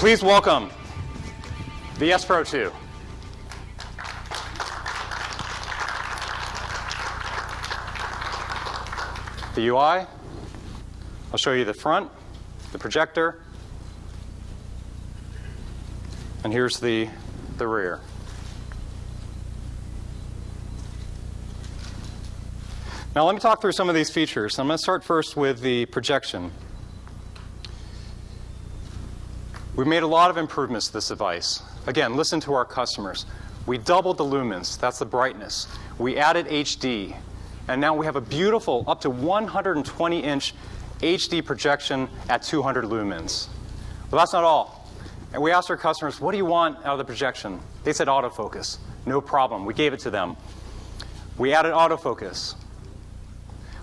Please welcome the S Pro 2. The UI, I'll show you the front, the projector, and here's the rear. Now let me talk through some of these features. I'm going to start first with the projection. We've made a lot of improvements to this device. Again, listen to our customers. We doubled the lumens, that's the brightness. We added HD, and now we have a beautiful up to 120-inch HD projection at 200 lumens. Well, that's not all. And we asked our customers, what do you want out of the projection? They said autofocus. No problem. We gave it to them. We added autofocus.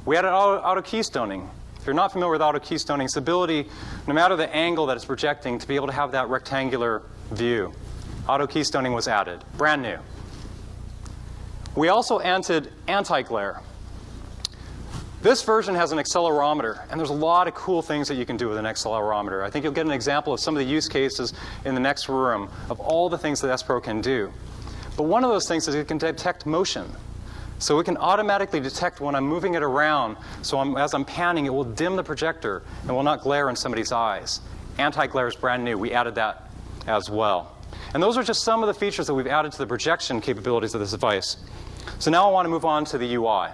We added auto keystoning. If you're not familiar with auto keystoning, it's the ability, no matter the angle that it's projecting, to be able to have that rectangular view. Auto keystoning was added. Brand new. We also added anti-glare. This version has an accelerometer, and there's a lot of cool things that you can do with an accelerometer. I think you'll get an example of some of the use cases in the next room of all the things that S Pro can do. But one of those things is it can detect motion. So it can automatically detect when I'm moving it around, so as I'm panning, it will dim the projector and will not glare in somebody's eyes. Anti-glare is brand new. We added that as well. And those are just some of the features that we've added to the projection capabilities of this device. So now I want to move on to the UI.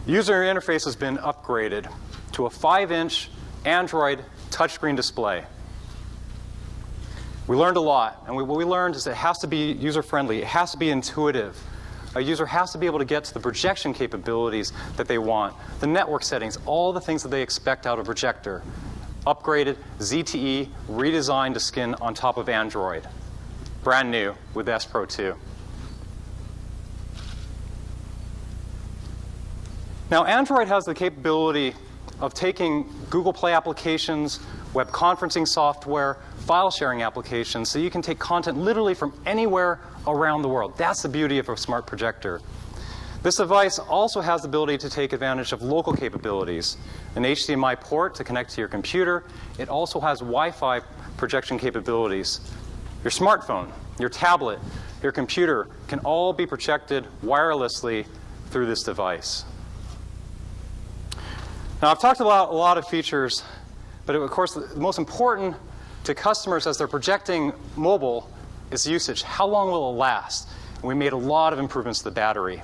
User interface has been upgraded to a 5-inch Android touchscreen display. We learned a lot, and what we learned is that it has to be user-friendly. It has to be intuitive. A user has to be able to get to the projection capabilities that they want, the network settings, all the things that they expect out of a projector. Upgraded, ZTE, redesigned to skin on top of Android. Brand new with S Pro 2. Now, Android has the capability of taking Google Play applications, web conferencing software, file sharing applications, so you can take content literally from anywhere around the world. That's the beauty of a smart projector. This device also has the ability to take advantage of local capabilities. An HDMI port to connect to your computer. It also has Wi-Fi projection capabilities. Your smartphone, your tablet, your computer can all be projected wirelessly through this device. Now, I've talked about a lot of features, but of course, the most important to customers as they're projecting mobile is usage. How long will it last? And we made a lot of improvements to the battery.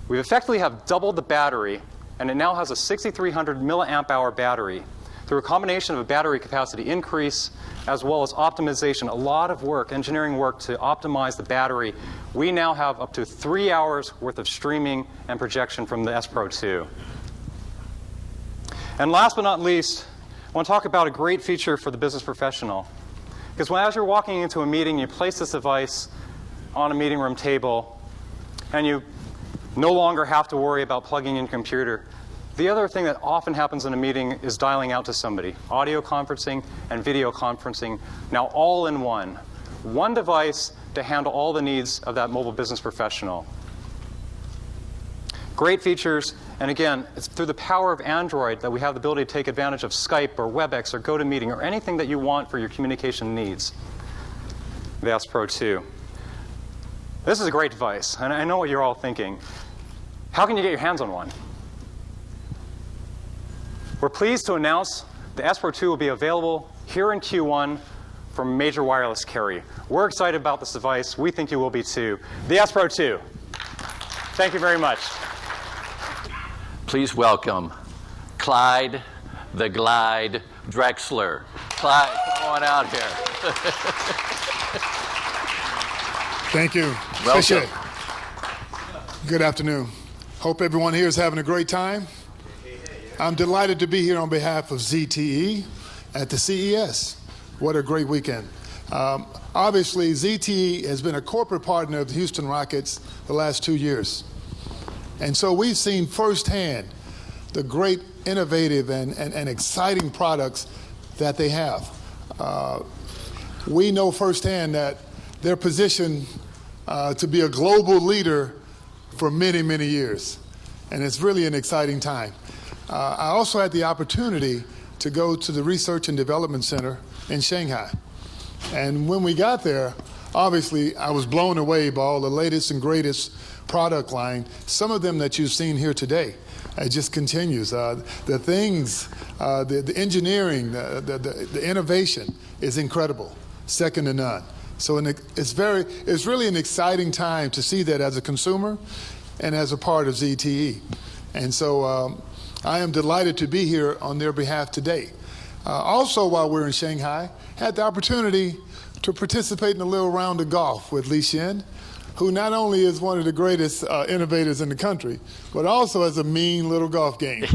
We effectively have doubled the battery, and it now has a 6,300 milliamp hour battery. Through a combination of a battery capacity increase as well as optimization, a lot of work, engineering work to optimize the battery, we now have up to 3 hours worth of streaming and projection from the S Pro 2. And last but not least, I want to talk about a great feature for the business professional. Because as you're walking into a meeting, you place this device on a meeting room table, and you no longer have to worry about plugging in your computer. The other thing that often happens in a meeting is dialing out to somebody. Audio conferencing and video conferencing, now all in one. One device to handle all the needs of that mobile business professional. Great features. And again, it's through the power of Android that we have the ability to take advantage of Skype or WebEx or GoToMeeting or anything that you want for your communication needs. The S Pro 2. This is a great device, and I know what you're all thinking. How can you get your hands on one? We're pleased to announce the S Pro 2 will be available here in Q1 from major wireless carrier. We're excited about this device. We think you will be too. The S Pro 2. Thank you very much. Please welcome Clyde the Glide Drexler. Clyde, come on out here. Thank you. Welcome. Good afternoon. Hope everyone here is having a great time. I'm delighted to be here on behalf of ZTE at the CES. What a great weekend. Obviously, ZTE has been a corporate partner of the Houston Rockets the last 2 years. And so we've seen firsthand the great innovative and exciting products that they have. We know firsthand that they're positioned to be a global leader for many, many years. And it's really an exciting time. I also had the opportunity to go to the Research and Development Center in Shanghai. And when we got there, obviously I was blown away by all the latest and greatest product line, some of them that you've seen here today. It just continues. The things, the engineering, the innovation is incredible, second to none. So it's really an exciting time to see that as a consumer and as a part of ZTE. And so I am delighted to be here on their behalf today. Also, while we're in Shanghai, had the opportunity to participate in a little round of golf with Li Xin, who not only is one of the greatest innovators in the country, but also has a mean little golf game.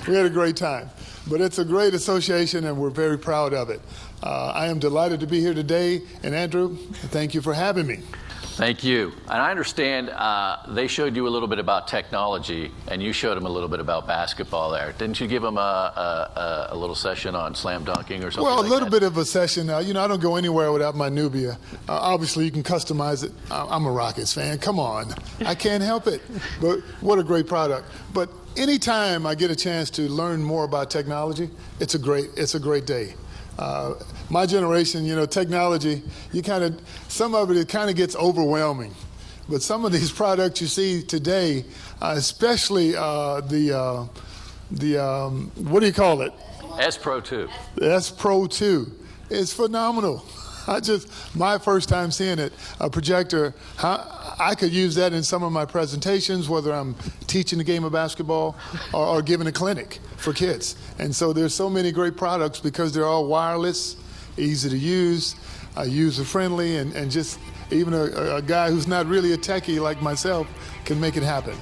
We had a great time. But it's a great association, and we're very proud of it. I am delighted to be here today, and Andrew, thank you for having me. Thank you. And I understand they showed you a little bit about technology, and you showed them a little bit about basketball there. Didn't you give them a little session on slam dunking or something? Well, like a little that? bit of a session. You know, I don't go anywhere without my Nubia. Obviously, you can customize it. I'm a Rockets fan. Come on. I can't help it. But what a great product. But anytime I get a chance to learn more about technology, it's a great day. My generation, you know, technology, some of it kind of gets overwhelming. But some of these products you see today, especially what do you call it? S Pro 2. The S Pro 2 is phenomenal. My first time seeing it, a projector, I could use that in some of my presentations, whether I'm teaching the game of basketball or giving a clinic for kids. And so there's so many great products because they're all wireless, easy to use, user-friendly, and just even a guy who's not really a techie like myself can make it happen.